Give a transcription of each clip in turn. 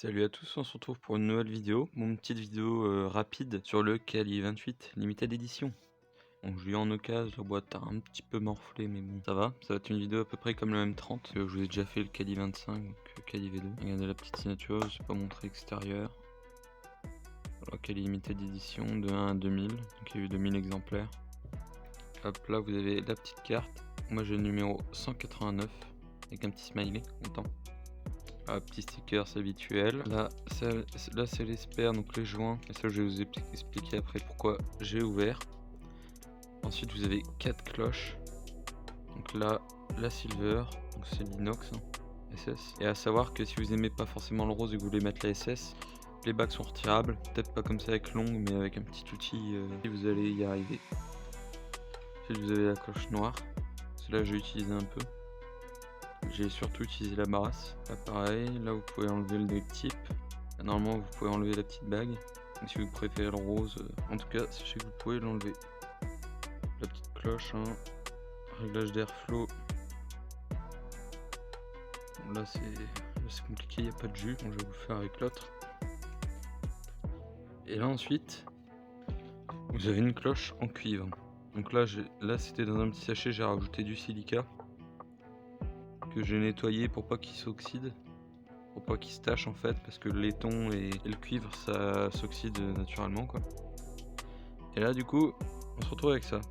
Salut à tous, on se retrouve pour une nouvelle vidéo, mon petite vidéo rapide sur le Kali 28 Limited Edition. Donc je l'ai eu en occasion, la boîte a un petit peu morflé mais bon ça va va être une vidéo à peu près comme le M30. Je vous ai déjà fait le Kali 25, donc Kali V2. Regardez la petite signature, je vais pas montrer extérieur. Voilà, Kali Limited Edition de 1 à 2000, donc il y a eu 2000 exemplaires. Hop là vous avez la petite carte, moi j'ai le numéro 189 avec un petit smiley content. Ah, petit stickers habituel. Là c'est les spares, donc les joints. Et ça je vais vous expliquer après pourquoi j'ai ouvert. Ensuite vous avez 4 cloches. Donc là la silver, donc c'est l'inox SS. Et à savoir que si vous aimez pas forcément le rose et que vous voulez mettre la SS, les bacs sont retirables. Peut-être pas comme ça avec l'ongle, mais avec un petit outil, vous allez y arriver. Ensuite vous avez la cloche noire. Celle-là j'ai utilisé un peu. J'ai surtout utilisé la brasse. Là pareil, là vous pouvez enlever le type. Normalement vous pouvez enlever la petite bague. Donc, si vous préférez le rose, en tout cas sachez que vous pouvez l'enlever. La petite cloche, réglage d'airflow. Bon, là c'est compliqué, il n'y a pas de jus. Donc, je vais vous le faire avec l'autre. Et là ensuite, vous avez une cloche en cuivre. Donc là c'était dans un petit sachet, j'ai rajouté du silica que j'ai nettoyé pour pas qu'il s'oxyde, pour pas qu'il se tache en fait, parce que le laiton et le cuivre ça s'oxyde naturellement quoi. Et là du coup on se retrouve avec ça.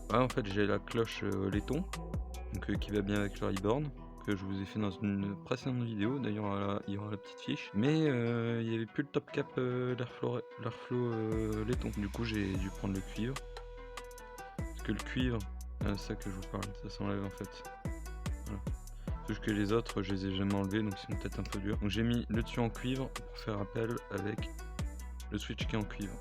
Là en fait j'ai la cloche laiton, donc qui va bien avec le reborn, que je vous ai fait dans une précédente vidéo, d'ailleurs il y aura la petite fiche, mais il n'y avait plus le top cap l'airflow laiton, du coup j'ai dû prendre le cuivre, parce que le cuivre, ça que je vous parle, ça s'enlève en fait. Voilà. Sauf que les autres je les ai jamais enlevés, donc ils sont peut-être un peu durs. Donc j'ai mis le dessus en cuivre pour faire appel avec le switch qui est en cuivre.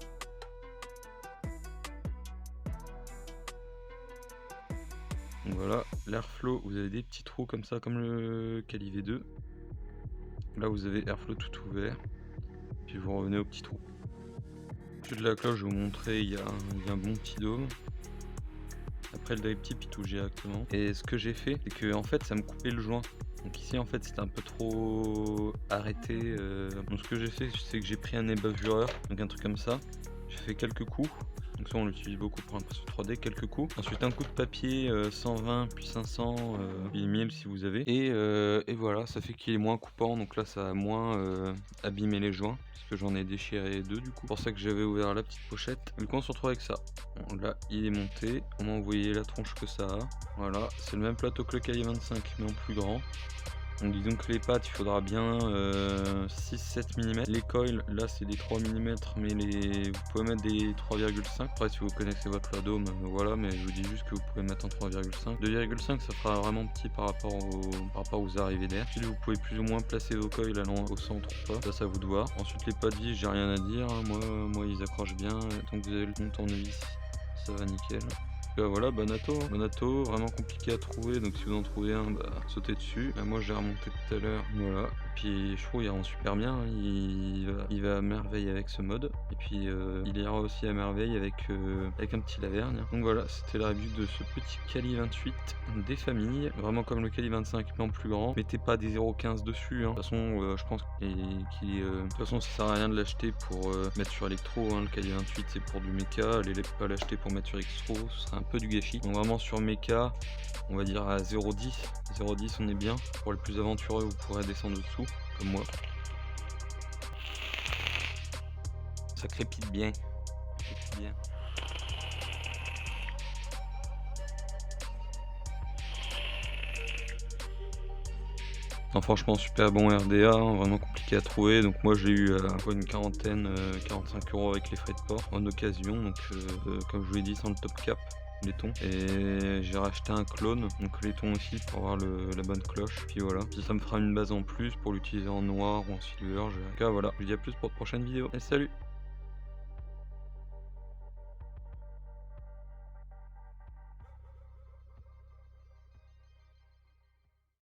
Donc voilà, l'airflow, vous avez des petits trous comme ça, comme le Kali V2. Là vous avez airflow tout ouvert, puis vous revenez au petit trou. Au-dessus de la cloche, je vais vous montrer, il y a un bon petit dôme. Après le drive tip il touche directement. Et ce que j'ai fait, c'est que en fait ça me coupait le joint. Donc ici en fait c'était un peu trop arrêté. Donc ce que j'ai fait, c'est que j'ai pris un ébavureur, donc un truc comme ça. J'ai fait quelques coups. Donc ça on l'utilise beaucoup pour l'impression 3D, quelques coups. Ensuite un coup de papier 120 puis 500 puis 1000 si vous avez. Et voilà, ça fait qu'il est moins coupant, donc là ça a moins abîmé les joints. Parce que j'en ai déchiré deux du coup. C'est pour ça que j'avais ouvert la petite pochette. Du coup on se retrouve avec ça. Bon, là il est monté. Au moins vous voyez la tronche que ça a. Voilà, c'est le même plateau que le Kali 25 mais en plus grand. Donc disons que les pattes il faudra bien 6-7 mm. Les coils là c'est des 3 mm mais vous pouvez mettre des 3,5. Après si vous connaissez votre dôme voilà, mais je vous dis juste que vous pouvez mettre en 3,5. 2,5 ça fera vraiment petit par rapport aux arrivées d'air. Ensuite vous pouvez plus ou moins placer vos coils allant au centre ou pas, ça vous de voir. Ensuite les pattes vis j'ai rien à dire, moi ils accrochent bien. Donc vous avez le tournevis, ça va nickel. Voilà, Bonato, vraiment compliqué à trouver, donc si vous en trouvez un, sautez dessus. Là, moi j'ai remonté tout à l'heure, voilà. Puis je trouve il rend super bien, il va à merveille avec ce mode. Et puis il ira aussi à merveille avec un petit lavergne. Donc voilà, c'était la review de ce petit Kali 28 des familles, vraiment comme le Kali 25 mais en plus grand. Mettez pas des 0,15 dessus, de toute façon je pense de toute façon ça sert à rien de l'acheter pour mettre sur électro, le Kali 28 c'est pour du mecha, allez pas l'acheter pour mettre sur extro, ce serait un peu du gâchis. Donc vraiment sur mecha, on va dire à 0,10. 0,10 on est bien. Pour les plus aventureux, vous pourrez descendre dessous, comme moi. Ça crépite bien. Non, franchement super bon RDA, vraiment compliqué à trouver, donc moi j'ai eu une quarantaine, 45 € avec les frais de port en occasion, donc comme je vous l'ai dit sans le top cap laiton, et j'ai racheté un clone, donc laiton aussi pour avoir la bonne cloche, puis voilà, puis ça me fera une base en plus pour l'utiliser en noir ou en silver, en tout cas voilà, je vous dis à plus pour de prochaines vidéos, et salut.